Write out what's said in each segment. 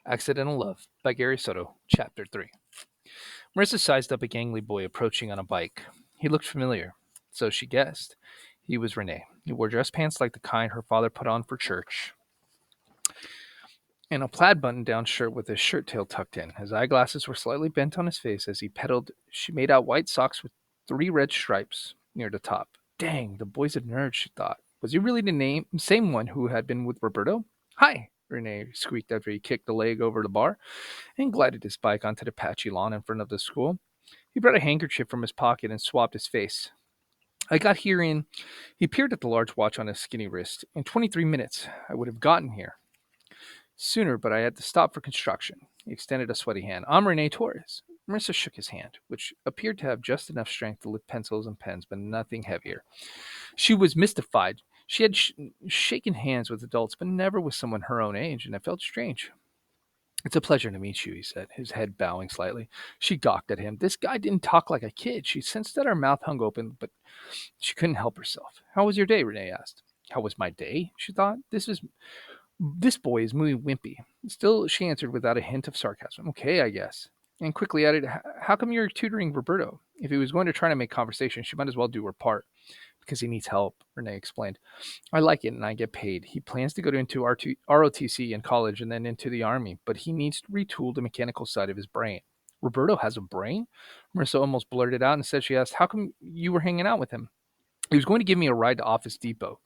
Accidental Love by Gary Soto, Chapter 3. Marissa sized up a gangly boy approaching on a bike. He looked familiar, so she guessed. He was Rene. He wore dress pants like the kind her father put on for church, and a plaid button down shirt with his shirt tail tucked in. His eyeglasses were slightly bent on his face as he pedaled. She made out white socks with three red stripes near the top. Dang, the boy's a nerd, she thought. Was he really the same one who had been with Roberto? Hi, Rene squeaked after he kicked the leg over the bar and glided his bike onto the patchy lawn in front of the school. He brought a handkerchief from his pocket and swabbed his face. I got here in. He peered at the large watch on his skinny wrist. In 23 minutes, I would have gotten here. Sooner, but I had to stop for construction. He extended a sweaty hand. I'm Rene Torres. Marissa shook his hand, which appeared to have just enough strength to lift pencils and pens, but nothing heavier. She was mystified. She had shaken hands with adults, but never with someone her own age, and it felt strange. It's a pleasure to meet you, he said, his head bowing slightly. She gawked at him. This guy didn't talk like a kid. She sensed that her mouth hung open, but she couldn't help herself. How was your day? Renee asked. How was my day? She thought. This boy is moving wimpy. Still, she answered without a hint of sarcasm. Okay, I guess. And quickly added, how come you're tutoring Roberto? If he was going to try to make conversation, she might as well do her part. Because he needs help, Renee explained. I like it and I get paid. He plans to go into ROTC in college and then into the army, but he needs to retool the mechanical side of his brain. Roberto has a brain? Marissa almost blurted out and said she asked, how come you were hanging out with him? He was going to give me a ride to Office Depot.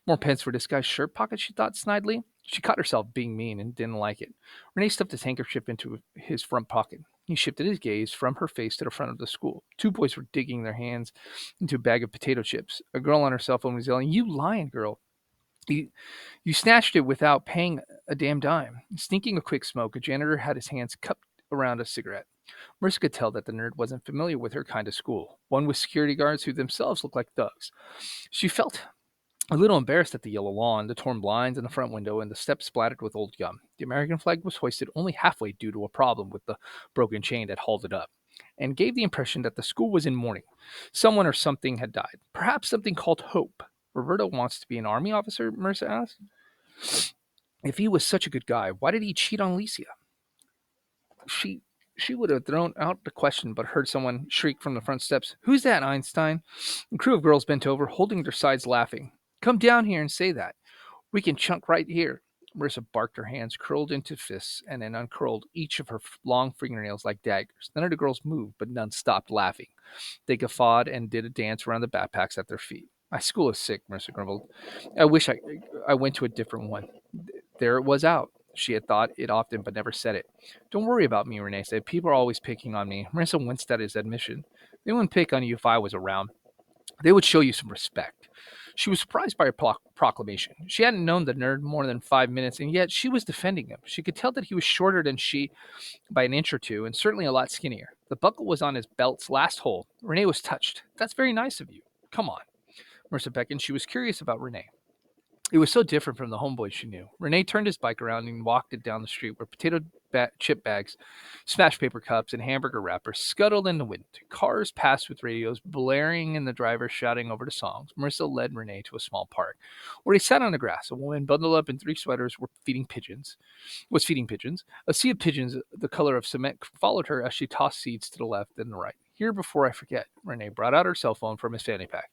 More pence for this guy's shirt pocket, she thought snidely. She caught herself being mean and didn't like it. Renee stuffed his handkerchief into his front pocket. He shifted his gaze from her face to the front of the school. Two boys were digging their hands into a bag of potato chips. A girl on her cell phone was yelling, You lying girl. You, you snatched it without paying a damn dime. Sneaking a quick smoke, a janitor had his hands cupped around a cigarette. Marissa could tell that the nerd wasn't familiar with her kind of school, one with security guards who themselves looked like thugs. She felt a little embarrassed at the yellow lawn, the torn blinds in the front window, and the steps splattered with old gum. The American flag was hoisted only halfway due to a problem with the broken chain that hauled it up, and gave the impression that the school was in mourning. Someone or something had died. Perhaps something called hope. Roberto wants to be an army officer, Marissa asked. If he was such a good guy, why did he cheat on Licia? She she would have thrown out the question, but heard someone shriek from the front steps, Who's that, Einstein? A crew of girls bent over, holding their sides, laughing. Come down here and say that. We can chunk right here. Marissa barked, her hands curled into fists, and then uncurled each of her long fingernails like daggers. None of the girls moved, but none stopped laughing. They guffawed and did a dance around the backpacks at their feet. My school is sick, Marissa grumbled. I wish I went to a different one. There it was out. She had thought it often, but never said it. Don't worry about me, Renee said. People are always picking on me. Marissa winced at his admission. They wouldn't pick on you if I was around. They would show you some respect. She was surprised by her proclamation. She hadn't known the nerd more than 5 minutes, and yet she was defending him. She could tell that he was shorter than she by an inch or two, and certainly a lot skinnier. The buckle was on his belt's last hole. Renee was touched. That's very nice of you. Come on. Marissa beckoned. She was curious about Renee. It was so different from the homeboy she knew. Renee turned his bike around and walked it down the street where chip bags, smashed paper cups, and hamburger wrappers scuttled in the wind. Cars passed with radios blaring and the driver shouting over the songs. Marissa led Renee to a small park where he sat on the grass. A woman bundled up in three sweaters was feeding pigeons. A sea of pigeons the color of cement followed her as she tossed seeds to the left and the right. Here before I forget, Renee brought out her cell phone from his fanny pack.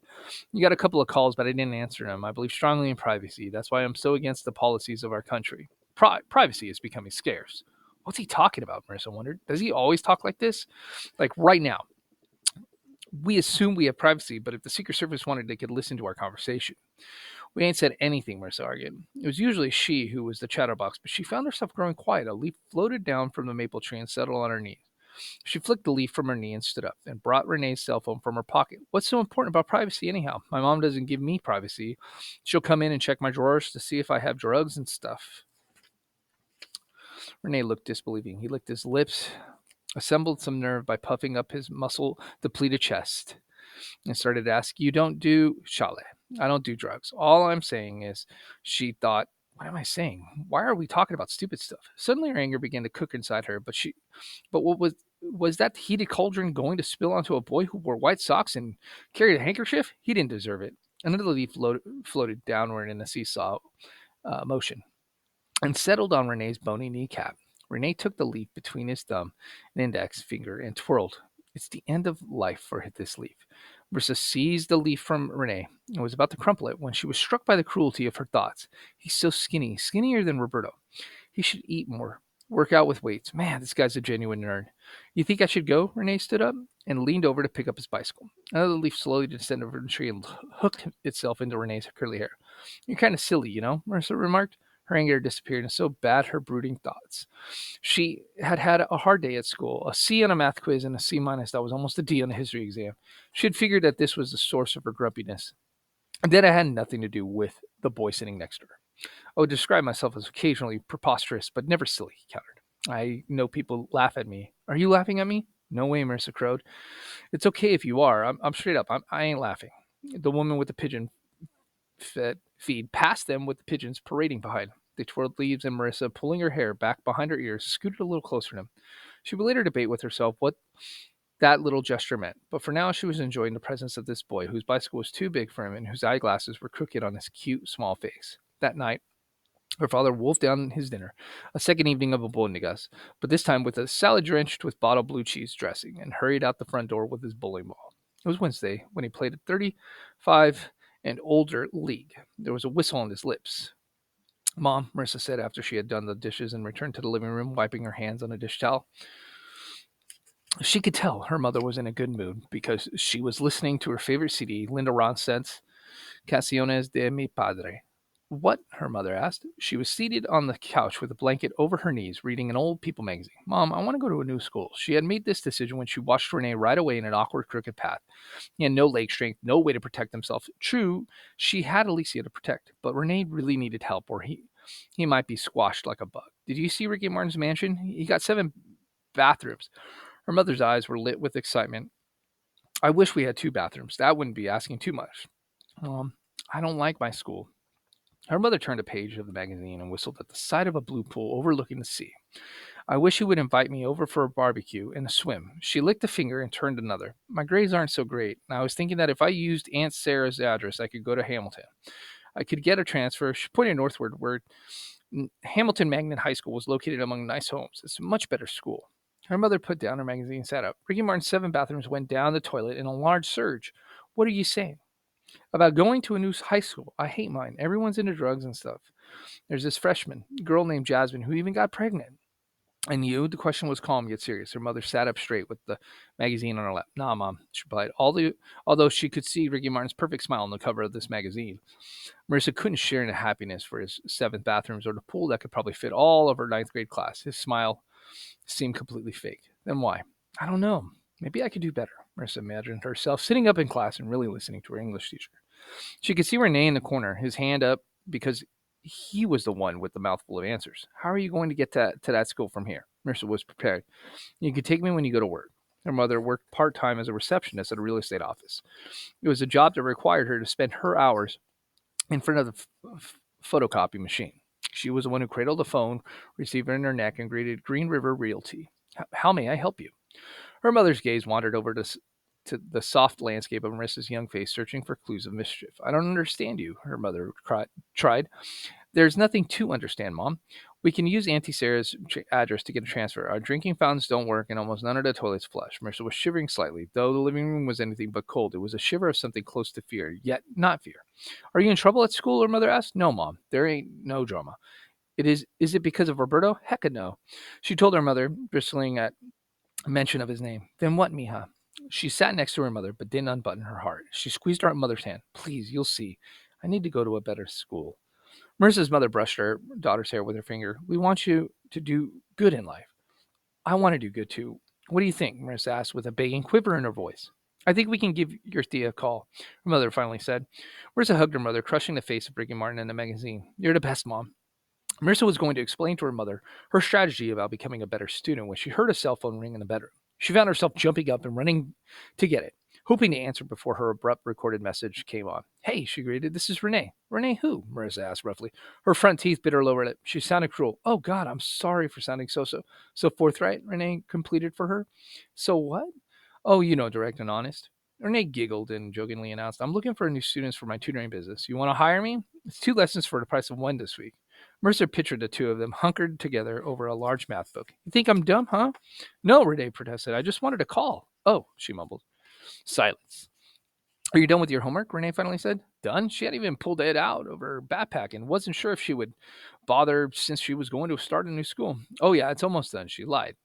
You got a couple of calls, but I didn't answer them. I believe strongly in privacy. That's why I'm so against the policies of our country. Privacy is becoming scarce. What's he talking about? Marissa wondered. Does he always talk like this? Like right now, we assume we have privacy, but if the Secret Service wanted, they could listen to our conversation. We ain't said anything, Marissa argued. It was usually she who was the chatterbox, but she found herself growing quiet. A leaf floated down from the maple tree and settled on her knee. She flicked the leaf from her knee and stood up, and brought Renee's cell phone from her pocket. What's so important about privacy, anyhow? My mom doesn't give me privacy. She'll come in and check my drawers to see if I have drugs and stuff. Renee looked disbelieving. He licked his lips, assembled some nerve by puffing up his muscle depleted chest, and started to ask, You don't do Chale. I don't do drugs. All I'm saying is, she thought, what am I saying? Why are we talking about stupid stuff? Suddenly her anger began to cook inside her, but what was that heated cauldron going to spill onto a boy who wore white socks and carried a handkerchief? He didn't deserve it. Another leaf floated downward in a seesaw motion and settled on Renee's bony kneecap. Renee took the leaf between his thumb and index finger and twirled. It's the end of life for this leaf. Marissa seized the leaf from Renee and was about to crumple it when she was struck by the cruelty of her thoughts. He's so skinny, skinnier than Roberto. He should eat more, work out with weights. Man, this guy's a genuine nerd. You think I should go? Renee stood up and leaned over to pick up his bicycle. Another leaf slowly descended from the tree and hooked itself into Renee's curly hair. You're kind of silly, Marissa remarked. Her anger disappeared, and so bad her brooding thoughts. She had had a hard day at school, a C on a math quiz and a C minus that was almost a D on a history exam. She had figured that this was the source of her grumpiness, and that it had nothing to do with the boy sitting next to her. I would describe myself as occasionally preposterous, but never silly, he countered. I know people laugh at me. Are you laughing at me? No way, Marissa crowed. It's okay if you are. I'm straight up. I ain't laughing. The woman with the pigeon feed passed them with the pigeons parading behind. They twirled leaves, and Marissa, pulling her hair back behind her ears, scooted a little closer to him. She would later debate with herself what that little gesture meant, but for now she was enjoying the presence of this boy whose bicycle was too big for him and whose eyeglasses were crooked on his cute, small face. That night, her father wolfed down his dinner, a second evening of albóndigas, but this time with a salad drenched with bottled blue cheese dressing, and hurried out the front door with his bowling ball. It was Wednesday when he played a 35 and older league. There was a whistle on his lips. Mom, Marissa said after she had done the dishes and returned to the living room, wiping her hands on a dish towel. She could tell her mother was in a good mood because she was listening to her favorite CD, Linda Ronstadt's Canciones de mi Padre. What? Her mother asked. She was seated on the couch with a blanket over her knees, reading an old People magazine. Mom, I want to go to a new school. She had made this decision when she watched Renee ride away in an awkward, crooked path. He had no leg strength, no way to protect himself. True, she had Alicia to protect, but Renee really needed help, or he might be squashed like a bug. Did you see Ricky Martin's mansion? He got 7 bathrooms. Her mother's eyes were lit with excitement. I wish we had 2 bathrooms. That wouldn't be asking too much. Um, I don't like my school. Her mother turned a page of the magazine and whistled at the side of a blue pool overlooking the sea. I wish you would invite me over for a barbecue and a swim. She licked a finger and turned another. My grades aren't so great, and I was thinking that if I used Aunt Sarah's address, I could go to Hamilton. I could get a transfer. She pointed northward, where Hamilton Magnet High School was located among nice homes. It's a much better school. Her mother put down her magazine and sat up. Ricky Martin's 7 bathrooms went down the toilet in a large surge. What are you saying? About going to a new high school. I hate mine. Everyone's into drugs and stuff. There's this freshman girl named Jasmine who even got pregnant. And you? The question was calm yet serious. Her mother sat up straight with the magazine on her lap. Nah, Mom, she replied, although she could see Ricky Martin's perfect smile on the cover of this magazine. Marissa couldn't share in the happiness for his 7 bathrooms or the pool that could probably fit all of her ninth grade class. His smile seemed completely fake. Then why? I don't know. Maybe I could do better. Marissa imagined herself sitting up in class and really listening to her English teacher. She could see Renee in the corner, his hand up because he was the one with the mouthful of answers. How are you going to get to that school from here? Marissa was prepared. You could take me when you go to work. Her mother worked part time as a receptionist at a real estate office. It was a job that required her to spend her hours in front of the photocopy machine. She was the one who cradled the phone, receiver in her neck, and greeted Green River Realty. How may I help you? Her mother's gaze wandered over to the soft landscape of Marissa's young face, searching for clues of mischief. I don't understand you, her mother tried. There's nothing to understand, Mom. We can use Auntie Sarah's address to get a transfer. Our drinking fountains don't work, and almost none of the toilets flush. Marissa was shivering slightly. Though the living room was anything but cold, it was a shiver of something close to fear, yet not fear. Are you in trouble at school? Her mother asked. No, Mom. There ain't no drama. Is it because of Roberto? Hecka no. She told her mother, bristling at mention of his name. Then what, mija? She sat next to her mother, but didn't unbutton her heart. She squeezed her mother's hand. Please, you'll see. I need to go to a better school. Marissa's mother brushed her daughter's hair with her finger. We want you to do good in life. I want to do good too. What do you think? Marissa asked with a begging quiver in her voice. I think we can give your Thea a call, her mother finally said. Marissa hugged her mother, crushing the face of Ricky Martin in the magazine. You're the best, Mom. Marissa was going to explain to her mother her strategy about becoming a better student when she heard a cell phone ring in the bedroom. She found herself jumping up and running to get it, hoping to answer before her abrupt recorded message came on. Hey, she greeted. This is Renee. Renee who? Marissa asked roughly. Her front teeth bit her lower lip. She sounded cruel. Oh, God, I'm sorry for sounding so forthright, Renee completed for her. So what? Oh, direct and honest. Renee giggled and jokingly announced, I'm looking for new students for my tutoring business. You want to hire me? It's 2 lessons for the price of 1 this week. Mercer pictured the two of them hunkered together over a large math book. You think I'm dumb, huh? No, Renee protested. I just wanted to call. Oh, she mumbled. Silence. Are you done with your homework? Renee finally said. Done? She hadn't even pulled it out of her backpack and wasn't sure if she would bother since she was going to start a new school. Oh, yeah, it's almost done. She lied.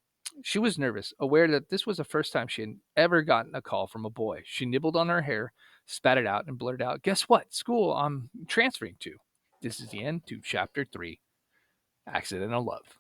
She was nervous, aware that this was the first time she had ever gotten a call from a boy. She nibbled on her hair, spat it out, and blurted out, Guess what? School I'm transferring to. This is the end to chapter 3 Accidental Love.